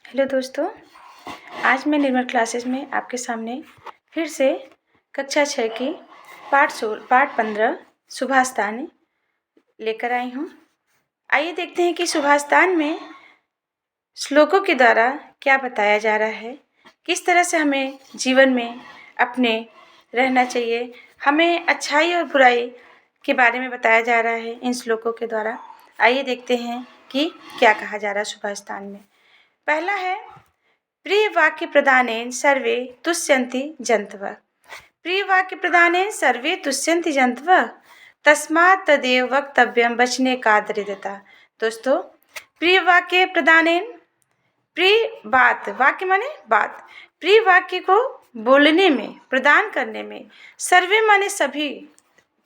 Hello दोस्तों, आज मैं निर्मल क्लासेस में आपके सामने फिर से कक्षा 6 की पाठ 15 सुभाषतान लेकर आई हूँ। आइए देखते हैं कि सुभाषतान में श्लोकों के द्वारा क्या बताया जा रहा है, किस तरह से हमें जीवन में अपने रहना चाहिए, हमें अच्छाई और बुराई के बारे में बताया जा रहा है इन श्लोकों के द्वारा। आइए देखते हैं कि क्या कहा जा रहा है सुभाषतान में। पहला है, प्रिय वाक्य प्रदानेन सर्वे तुष्यन्ति जन्तवः। प्रिय वाक्य प्रदानेन सर्वे तुष्यन्ति जन्तवः तस्मात् तदेव वक्तव्यम वचने कादरिदता। दोस्तों, प्रिय वाक्य प्रदानेन, प्रिय बात, वाक्य माने बात, प्रिय वाक्य को बोलने में, प्रदान करने में, सर्वे माने सभी,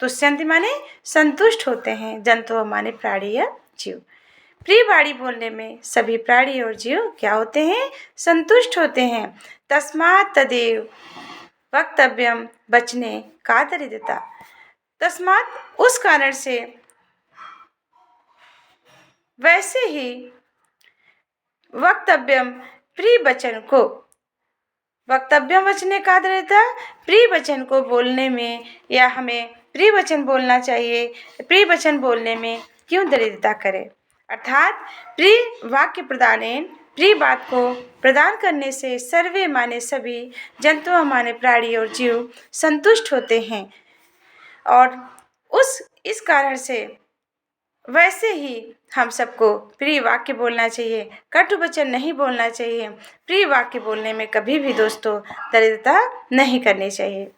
तुष्यन्ति माने संतुष्ट होते हैं, जंतु माने प्राणी या जीव। प्रिय वाणी बोलने में सभी प्राणी और जीव क्या होते हैं? संतुष्ट होते हैं। तस्मात् तदेव वक्तव्यम वचने कादरिदता। तस्मात् उस कारण से, वैसे ही वक्तव्यम प्रिय वचन को, वक्तव्यम वचने कादरिदता, प्रिय वचन को बोलने में या हमें प्रिय वचन बोलना चाहिए, प्रिय वचन बोलने में क्यों दरिद्रता करें। अर्थात प्रिय वाक्य प्रदानेन, प्रिय बात को प्रदान करने से सर्वे माने सभी, जंतु माने प्राणी और जीव संतुष्ट होते हैं। और इस कारण से वैसे ही हम सबको प्रिय वाक्य बोलना चाहिए, कटु वचन नहीं बोलना चाहिए। प्रिय वाक्य बोलने में कभी भी दोस्तों दरिद्रता नहीं करनी चाहिए।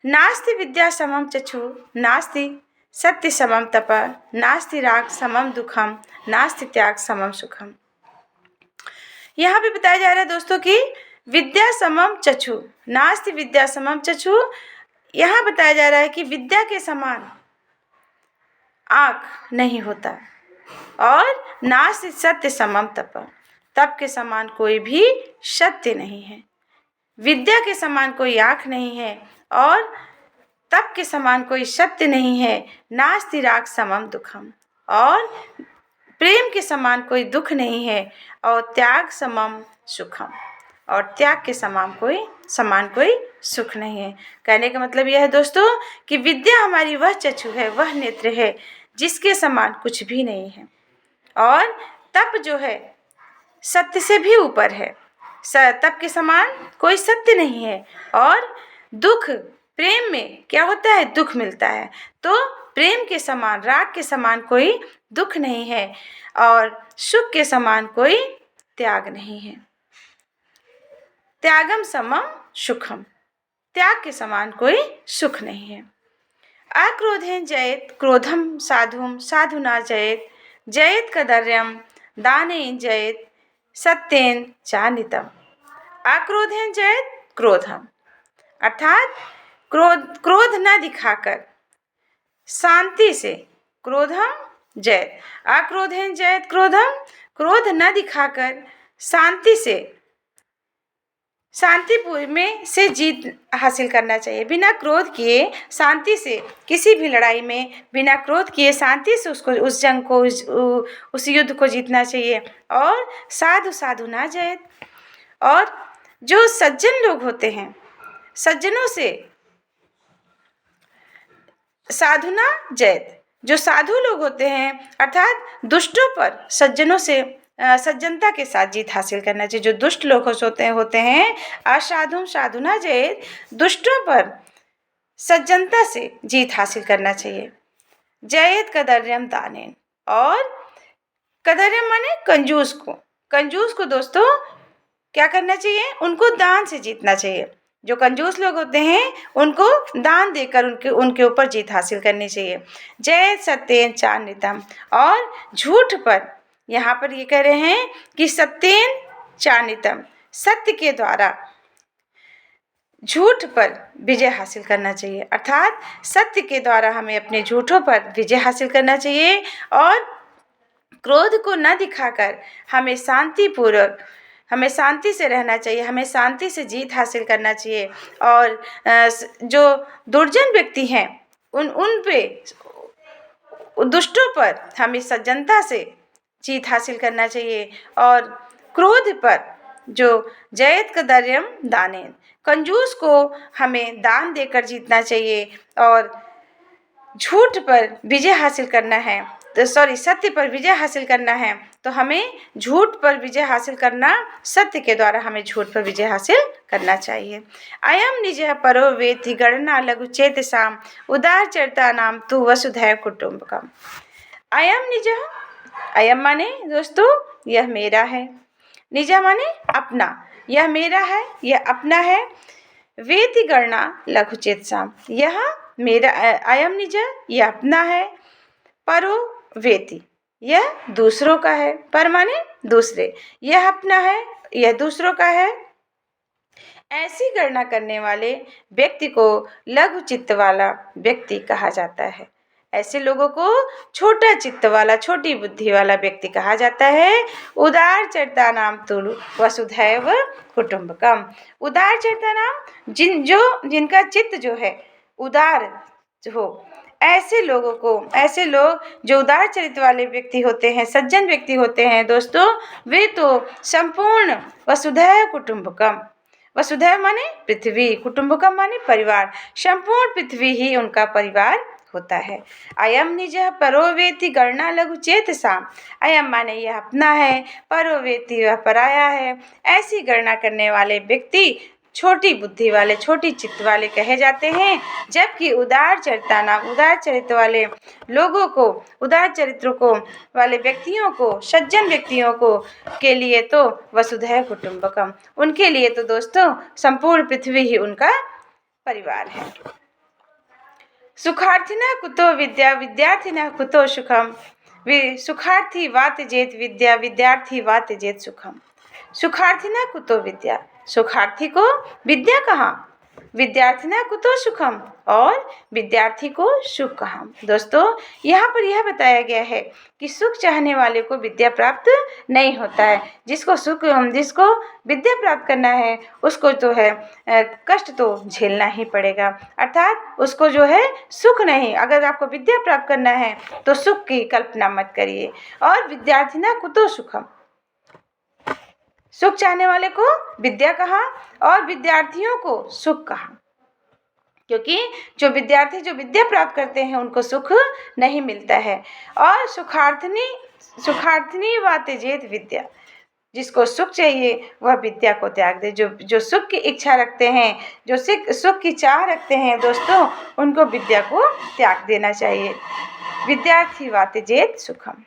नास्ति विद्या समम चक्षु, नास्ति सत्य समम तप, नास्ति राग समम दुखम, नास्ति त्याग समम सुखम। यहाँ पे बताया जा रहा है दोस्तों कि विद्या समम चक्षु, नास्ति विद्या समम चक्षु। यहाँ बताया जा रहा है कि विद्या के समान आँख नहीं होता, और नास्ति सत्य समम तप, तप के समान कोई भी सत्य नहीं है। विद्या के समान कोई आँख नहीं है और तप के समान कोई सत्य नहीं है। नास्ति राग समम दुखम, और प्रेम के समान कोई दुख नहीं है। और त्याग समम सुखम, और त्याग के समान कोई सुख नहीं है। कहने का मतलब यह है दोस्तों कि विद्या हमारी वह चक्षु है, वह नेत्र है जिसके समान कुछ भी नहीं है, और तप जो है सत्य से भी ऊपर है। तप के समान कोई सत्य नहीं है। और दुख, प्रेम में क्या होता है? दुख मिलता है। तो प्रेम के समान, राग के समान कोई दुख नहीं है, और सुख के समान कोई त्याग नहीं है। त्यागम समम सुखम, त्याग के समान कोई सुख नहीं है। अक्रोधेन जयेत क्रोधम साधुम, साधुना जयेत, जयेत कदर्यम दानेन जयेत, सत्येन चानितम। अक्रोधेन जयेत क्रोधम, अर्थात क्रोध न दिखाकर शांति से, क्रोधम जयेत, अक्रोधेन जयेत क्रोधम, क्रोध न दिखाकर शांति से, शांतिपूर्ण में से जीत हासिल करना चाहिए। बिना क्रोध किए शांति से, किसी भी लड़ाई में बिना क्रोध किए शांति से उस जंग को, उस युद्ध को जीतना चाहिए। और साधु साधु ना जयेत, और जो सज्जन लोग होते हैं, सज्जनों से, साधुना जयेत, जो साधु लोग होते हैं अर्थात दुष्टों पर सज्जनों से, सज्जनता के साथ जीत हासिल करना चाहिए। जो दुष्ट लोग होते हैं असाधु साधुना जयेत, दुष्टों पर सज्जनता से जीत हासिल करना चाहिए। जयेत कदर्यम दानेन, और कदर्यम माने कंजूस को दोस्तों क्या करना चाहिए? उनको दान से जीतना चाहिए। जो कंजूस लोग होते हैं उनको दान देकर उनके ऊपर जीत हासिल करनी चाहिए। जयेत सत्येन चानितम, और झूठ पर, यहाँ पर ये कह रहे हैं कि सत्येन चानितम, सत्य के द्वारा झूठ पर विजय हासिल करना चाहिए। अर्थात सत्य के द्वारा हमें अपने झूठों पर विजय हासिल करना चाहिए, और क्रोध को न दिखाकर हमें शांतिपूर्वक, हमें शांति से रहना चाहिए, हमें शांति से जीत हासिल करना चाहिए। और जो दुर्जन व्यक्ति हैं उन पे, दुष्टों पर हमें सज्जनता से जीत हासिल करना चाहिए। और क्रोध पर जो जयत कदर्यम दानेन, कंजूस को हमें दान देकर जीतना चाहिए और झूठ पर विजय हासिल करना है, तो सत्य पर विजय हासिल करना है तो हमें झूठ पर विजय हासिल करना, सत्य के द्वारा हमें झूठ पर विजय हासिल करना चाहिए। अयम निजः परो वेति गणना लघु चेतसाम उदार चरिता नाम तु वसुधैव कुटुंबकम। अयम निजः, अयम माने दोस्तों यह मेरा है, निजा माने अपना, यह मेरा है, यह अपना है। वेति गणना लघु चेतसाम, यह मेरा, अयम निज यह अपना है। परो वेति, यह दूसरों का है, पर माने दूसरे, यह अपना है, यह दूसरों का है। ऐसी गणना करने वाले व्यक्ति को लघु चित्त वाला व्यक्ति कहा जाता है। ऐसे लोगों को छोटा चित्त वाला, छोटी बुद्धि वाला व्यक्ति कहा जाता है। उदार चरिता नाम तु वसुधैव कुटुंबकम। उदार चरिता नाम जिनका चित्त जो है उदार हो, ऐसे लोगों को, ऐसे लोग जो उदार चरित्र वाले व्यक्ति होते हैं, सज्जन व्यक्ति होते हैं दोस्तों, वे तो संपूर्ण वसुधैव कुटुंबकम, वसुधैव माने पृथ्वी, कुटुंबकम माने परिवार, संपूर्ण पृथ्वी ही उनका परिवार होता है। अयम निजः परो वेति गणना लघु चेतसाम, अयम माने यह अपना है, परो वेति वह पराया है। ऐसी गणना करने वाले व्यक्ति छोटी बुद्धि वाले, छोटी चित्त वाले कहे जाते हैं, जबकि उदार चरिता नाम, उदार चरित्र वाले लोगों को, उदार चरित्रों को वाले व्यक्तियों को, सज्जन व्यक्तियों को के लिए तो वसुधैव कुटुंबकम, उनके लिए तो दोस्तों संपूर्ण पृथ्वी ही उनका परिवार है। सुखार्थिना कुतो विद्या विद्यार्थिना कुतो सुखम, सुखार्थी वा त्यजेत विद्या विद्यार्थी वा त्यजेत सुखम। सुखार्थिना कुतो विद्या, सुखार्थी को विद्या कहाँ, विद्यार्थिना कुतो सुखम, और विद्यार्थी को सुख कहाँ। दोस्तों यहाँ पर यह बताया गया है कि सुख चाहने वाले को विद्या प्राप्त नहीं होता है। जिसको विद्या प्राप्त करना है उसको तो है कष्ट तो झेलना ही पड़ेगा, अर्थात उसको जो है सुख नहीं। अगर आपको विद्या प्राप्त करना है तो सुख की कल्पना मत करिए। और विद्यार्थिना कुतो सुखम, सुख चाहने वाले को विद्या कहाँ और विद्यार्थियों को सुख कहाँ, क्योंकि जो विद्यार्थी जो विद्या प्राप्त करते हैं उनको सुख नहीं मिलता है। और सुखार्थिनी वा त्यजेत विद्या, जिसको सुख चाहिए वह विद्या को त्याग दे। जो सुख की इच्छा रखते हैं, जो सुख की चाह रखते हैं दोस्तों, उनको विद्या को त्याग देना चाहिए। विद्यार्थी वा त्यजेत सुखम,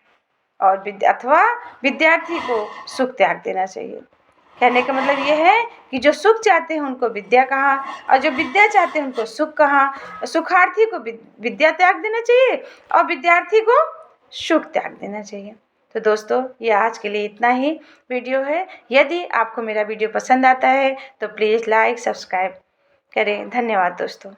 और अथवा विद्यार्थी को सुख त्याग देना चाहिए। कहने का मतलब ये है कि जो सुख चाहते हैं उनको विद्या कहाँ, और जो विद्या चाहते हैं उनको सुख कहाँ। सुखार्थी को विद्या त्याग देना चाहिए और विद्यार्थी को सुख त्याग देना चाहिए। तो दोस्तों ये आज के लिए इतना ही वीडियो है। यदि आपको मेरा वीडियो पसंद आता है तो प्लीज़ लाइक सब्सक्राइब करें। धन्यवाद दोस्तों।